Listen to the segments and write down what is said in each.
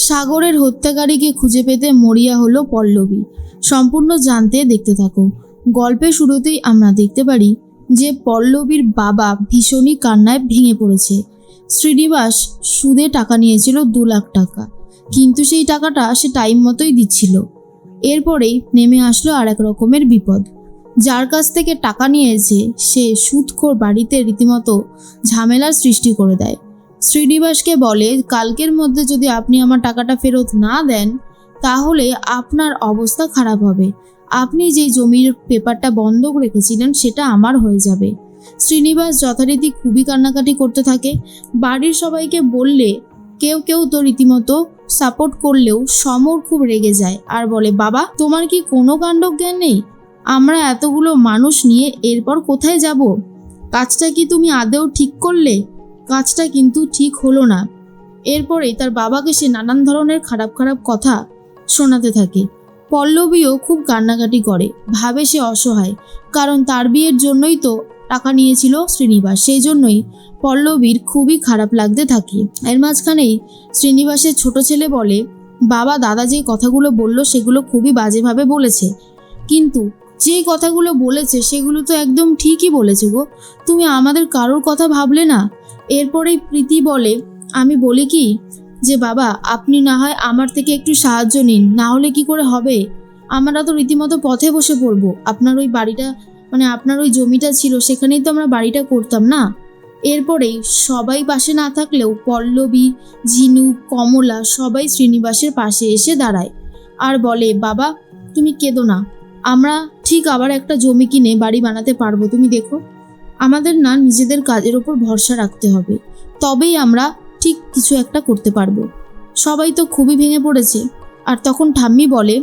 সাগরের হত্যাকারীকে খুঁজে পেতে মরিয়া হলো পল্লবী। সম্পূর্ণ জানতে দেখতে থাকো। গল্পের শুরুতেই আমরা দেখতে পারি যে পল্লবীর বাবা ভীষণই কান্নায় ভেঙে পড়েছে। শ্রীনিবাস সুদে টাকা নিয়েছিল 2 লাখ টাকা, কিন্তু সেই টাকাটা সে টাইম মতোই দিচ্ছিল। এরপরেই নেমে আসলো আর এক রকমের বিপদ। যার কাছ থেকে টাকা নিয়েছে সে সুদখোর বাড়িতে রীতিমতো ঝামেলার সৃষ্টি করে দেয়। শ্রীনিবাসকে বলে, কালকের মধ্যে যদি আপনি আমার টাকাটা ফেরত না দেন তাহলে আপনার অবস্থা খারাপ হবে। আপনি যে জমির পেপারটা বন্ধক রেখেছিলেন সেটা আমার হয়ে যাবে। শ্রীনিবাস যথারীতি খুবই কান্নাকাটি করতে থাকে। বাড়ির সবাইকে বললে কেউ কেউ তো রীতিমতো সাপোর্ট করলেও সমর খুব রেগে যায় আর বলে, বাবা তোমার কি কোনো কাণ্ডজ্ঞান নেই? আমরা এতগুলো মানুষ নিয়ে এরপর কোথায় যাব? কাজটা কি তুমি আদৌ ঠিক করলে? কাজটা কিন্তু ঠিক হলো না। এরপরেই তার বাবাকে সে নানান ধরনের খারাপ খারাপ কথা শোনাতে থাকে। পল্লবীও খুব কান্নাকাটি করে, ভাবে সে অসহায়, কারণ তার বিয়ের জন্যই তো টাকা নিয়েছিল শ্রীনিবাস। সেই জন্যই পল্লবীর খুবই খারাপ লাগতে থাকে। এর মাঝখানেই শ্রীনিবাসের ছোট ছেলে বলে, বাবা দাদা যে কথাগুলো বলল সেগুলো খুবই বাজেভাবে বলেছে, কিন্তু যে কথাগুলো বলেছে সেগুলো তো একদম ঠিকই বলেছে গো, তুমি আমাদের কারোর কথা ভাবলে না। এরপরেই প্রীতি বলে, আমি বলি কি যে বাবা আপনি না হয় আমার থেকে একটু সাহায্য নিন, না হলে কি করে হবে? আমরা তো রীতিমতো পথে বসে পড়বো। আপনার ওই বাড়িটা আপনার ওই জমিটা ছিল, সেখানেই তো আমরা বাড়িটা করতাম না। এরপরেই সবাই পাশে না থাকলেও পল্লবী, ঝিনু, কমলা সবাই শ্রীনিবাসের পাশে এসে দাঁড়ায় আর বলে, বাবা তুমি কেঁদো না, আমরা ঠিক আবার একটা জমি কিনে বাড়ি বানাতে পারবো। তুমি দেখো, আমাদের না নিজেদের কাজের ওপর ভরসা রাখতে হবে, তবেই আমরা ঠিক কিছু একটা করতে পারবো। সবাই তো খুবই ভেঙে পড়েছে। আর তখন ঠাম্মি বলে,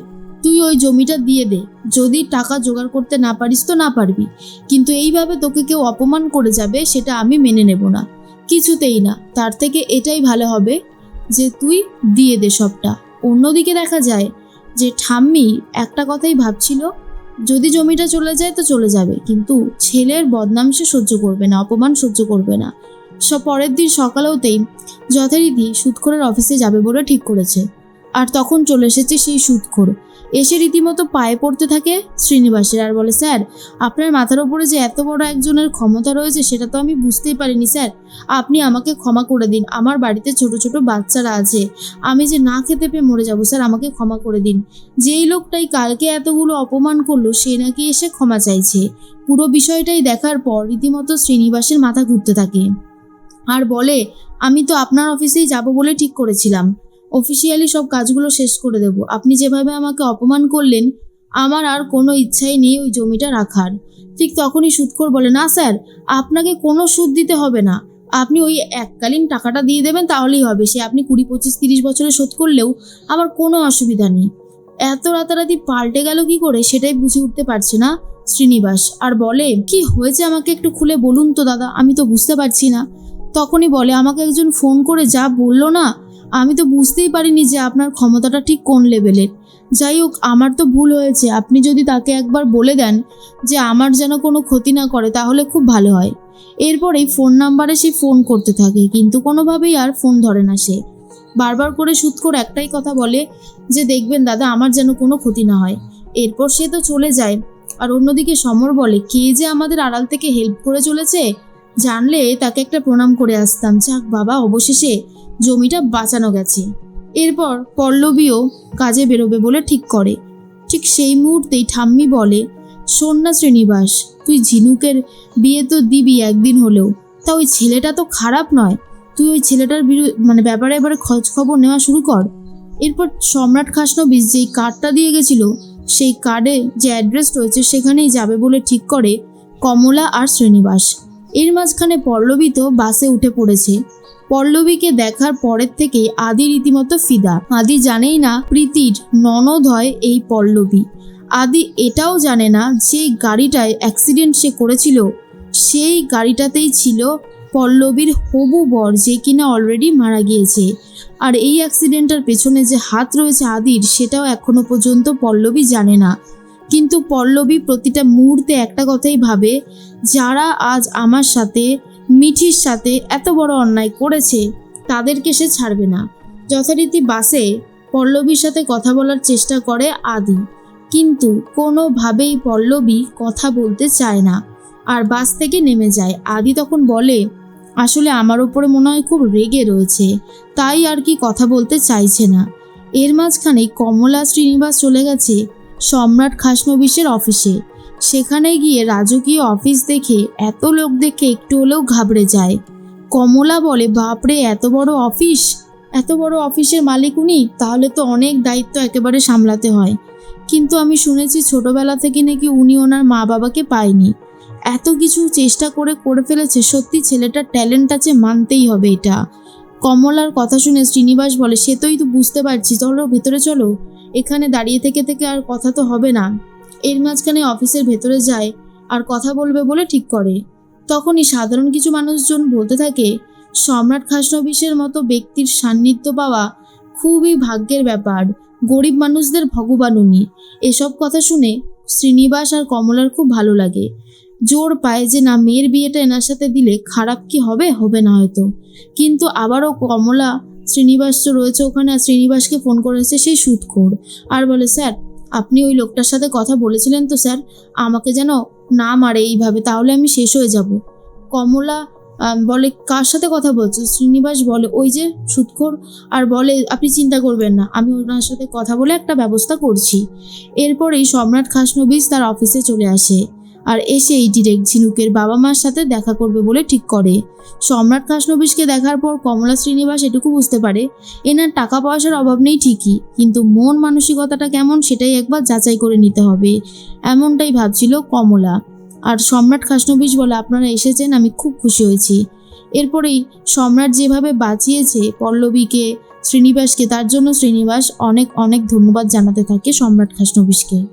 তুই ওই জমিটা দিয়ে দে, যদি টাকা জোগাড় করতে না পারিস তো না পারবি, কিন্তু এইভাবে তোকে কেউ অপমান করে যাবে সেটা আমি মেনে নেব না, কিছুতেই না। তার থেকে এটাই ভালো হবে যে তুই দিয়ে দে সবটা। অন্যদিকে দেখা যায় যে ঠাম্মি একটা কথাই ভাবছিল, যদি জমিটা চলে যায় তো চলে যাবে, কিন্তু ছেলের বদনাম সে সহ্য করবে না, অপমান সহ্য করবে না। পরের দিন সকালে হতেই যথারীতি সুদখোরের অফিসে যাবে বলে ঠিক করেছে। আর তখন চলে এসেছে সেই সুদখোর, এসে রীতিমতো পায়ে পড়তে থাকে শ্রীনিবাসের আর বলে, স্যার আপনার মাথার ওপরে যে এত বড় একজনের ক্ষমতা রয়েছে সেটা তো আমি বুঝতেই পারিনি স্যার, আপনি আমাকে ক্ষমা করে দিন। আমার বাড়িতে ছোট ছোট বাচ্চারা আছে, আমি যে না খেতে পেয়ে মরে যাবো স্যার, আমাকে ক্ষমা করে দিন। যেই লোকটাই কালকে এতগুলো অপমান করলো সে নাকি এসে ক্ষমা চাইছে। পুরো বিষয়টাই দেখার পর রীতিমতো শ্রীনিবাসের মাথা ঘুরতে থাকে আর বলে, আমি তো আপনার অফিসেই যাব বলে ঠিক করেছিলাম, অফিসিয়ালি সব কাজগুলো শেষ করে দেব। আপনি যেভাবে আমাকে অপমান করলেন আমার আর কোনো ইচ্ছাই নেই ওই জমিটা রাখার। ঠিক তখনই সুদখোর বলে, না স্যার আপনাকে কোনো সুদ দিতে হবে না, আপনি ওই এককালীন টাকাটা দিয়ে দেবেন তাহলেই হবে, সে আপনি 20, 25, 30 বছরে শোধ করলেও আমার কোনো অসুবিধা নেই। এত রাতারাতি পাল্টে গেল কি করে সেটাই বুঝে উঠতে পারছে না শ্রীনিবাস আর বলে, কি হয়েছে আমাকে একটু খুলে বলুন তো দাদা, আমি তো বুঝতে পারছি না। তখনই বলে, আমাকে একজন ফোন করে যা বললো না, আমি তো বুঝতেই পারিনি যে আপনার ক্ষমতাটা ঠিক কোন লেভেলের। যাই হোক আমার তো ভুল হয়েছে, আপনি যদি তাকে একবার বলে দেন যে আমার যেন কোনো ক্ষতি না করে তাহলে খুব ভালো হয়। এরপরেই ফোন নাম্বারে সে ফোন করতে থাকে, কিন্তু কোনোভাবেই আর ফোন ধরে না সে। বারবার করে সুদখোর একটাই কথা বলে যে দেখবেন দাদা আমার যেন কোনো ক্ষতি না হয়। এরপর সে তো চলে যায়। আর অন্যদিকে সমর বলে, কে যে আমাদের আড়াল থেকে হেল্প করে চলেছে, জানলে তাকে একটা প্রণাম করে আসতাম। যাক বাবা, অবশেষে জমিটা বাঁচানো গেছে। এরপর পল্লবীও কাজে বেরোবে বলে ঠিক করে। ঠিক সেই মুহূর্তেই ঠাম্মি বলে, শোন না শ্রীনিবাস, তুই ঝিনুকের বিয়ে তো দিবি একদিন হলেও, তা ওই ছেলেটা তো খারাপ নয়, তুই ওই ছেলেটার ব্যাপারে এবারে খোঁজ খবর নেওয়া শুরু কর। এরপর সম্রাট খাসনবিশ যেই কার্ডটা দিয়ে গেছিল সেই কার্ডে যে অ্যাড্রেস রয়েছে সেখানেই যাবে বলে ঠিক করে কমলা আর শ্রীনিবাস। এর মাঝখানে পল্লবী তো বাসে উঠে পড়েছে। পল্লবীকে দেখার পরের থেকেই আদি রীতিমতো ফিদা। আদি জানেই না প্রীতির ননদ হয় এই পল্লবী। আদি এটাও জানে না যে গাড়িটায় অ্যাক্সিডেন্ট সে করেছিল সেই গাড়িটাতেই ছিল পল্লবীর হবু বর, যে কিনা অলরেডি মারা গিয়েছে। আর এই অ্যাক্সিডেন্টের পেছনে যে হাত রয়েছে আদির সেটাও এখনো পর্যন্ত পল্লবী জানে না। কিন্তু পল্লবী প্রতিটা মুহূর্তে একটা কথাই ভাবে, যারা আজ আমার সাথে মিঠির সাথে এত বড় অন্যায় করেছে তাদেরকে সে ছাড়বে না। যথারীতি বাসে পল্লবীর সাথে কথা বলার চেষ্টা করে আদি, কিন্তু কোনোভাবেই পল্লবী কথা বলতে চায় না আর বাস থেকে নেমে যায়। আদি তখন বলে, আসলে আমার ওপরে মনে হয় খুব রেগে রয়েছে, তাই আর কি কথা বলতে চাইছে না। এর মাঝখানে কমলা শ্রীনিবাস চলে গেছে সম্রাট খাসনবিশের অফিসে। সেখানে গিয়ে রাজকীয় অফিস দেখে, এত লোক দেখে একটু হলেও ঘাবড়ে যায়। কমলা বলে, বাপরে, এত বড় অফিস, এত বড় অফিসের মালিক উনি, তাহলে তো অনেক দায়িত্ব একেবারে সামলাতে হয়। কিন্তু আমি শুনেছি ছোটবেলা থেকে নাকি উনি ওনার মা বাবাকে পায়নি, এত কিছু চেষ্টা করে ফেলেছে। সত্যি ছেলেটার ট্যালেন্ট আছে, মানতেই হবে এটা। কমলার কথা শুনে শ্রীনিবাস বলে, সে তোই তো বুঝতে পারছি, চলো ভেতরে চলো, এখানে দাঁড়িয়ে থেকে থেকে আর কথা তো হবে না। এর মাঝখানে অফিসের ভেতরে যায় আর কথা বলবে বলে ঠিক করে। তখনই সাধারণ কিছু মানুষজন বলতে থাকে, সম্রাট খাসনবিশের মতো ব্যক্তির সান্নিধ্য পাওয়া খুবই ভাগ্যের ব্যাপার, গরিব মানুষদের ভগবান উনি। এসব কথা শুনে শ্রীনিবাস আর কমলার খুব ভালো লাগে। জোর পায় যে না, মেয়ের বিয়েটা এনার সাথে দিলে খারাপ কি হবে, হবে না হয়তো। কিন্তু আবারও কমলা, শ্রীনিবাস তো রয়েছে ওখানে, আর শ্রীনিবাসকে ফোন করেছে সেই সুদখোর, আর বলে, স্যার আপনি ওই লোকটার সাথে কথা বলেছিলেন তো স্যার, আমাকে যেন না মারে এইভাবে, তাহলে আমি শেষ হয়ে যাব। কমলা বলে, কার সাথে কথা বলছো? শ্রীনিবাস বলে, ওই যে সুদখোর, আর বলে, আপনি চিন্তা করবেন না, আমি ওনার সাথে কথা বলে একটা ব্যবস্থা করছি। এরপরেই সম্রাট খাসনবিশ তার অফিসে চলে আসে আর এসেই ডিরেক্ট ঝিনুকের বাবা মার সাথে দেখা করবে বলে ঠিক করে। সম্রাট খাসনবিশকে দেখার পর কমলা শ্রীনিবাস এটুকু বুঝতে পারে, এনার টাকা পয়সার অভাব নেই ঠিকই, কিন্তু মন মানসিকতাটা কেমন সেটাই একবার যাচাই করে নিতে হবে, এমনটাই ভাবছিল কমলা। আর সম্রাট খাসনবিশ বলে, আপনারা এসেছেন, আমি খুব খুশি হয়েছি। এরপরেই সম্রাট যেভাবে বাঁচিয়েছে পল্লবীকে, শ্রীনিবাসকে, তার জন্য শ্রীনিবাস অনেক অনেক ধন্যবাদ জানাতে থাকে সম্রাট খাসনবিশকে।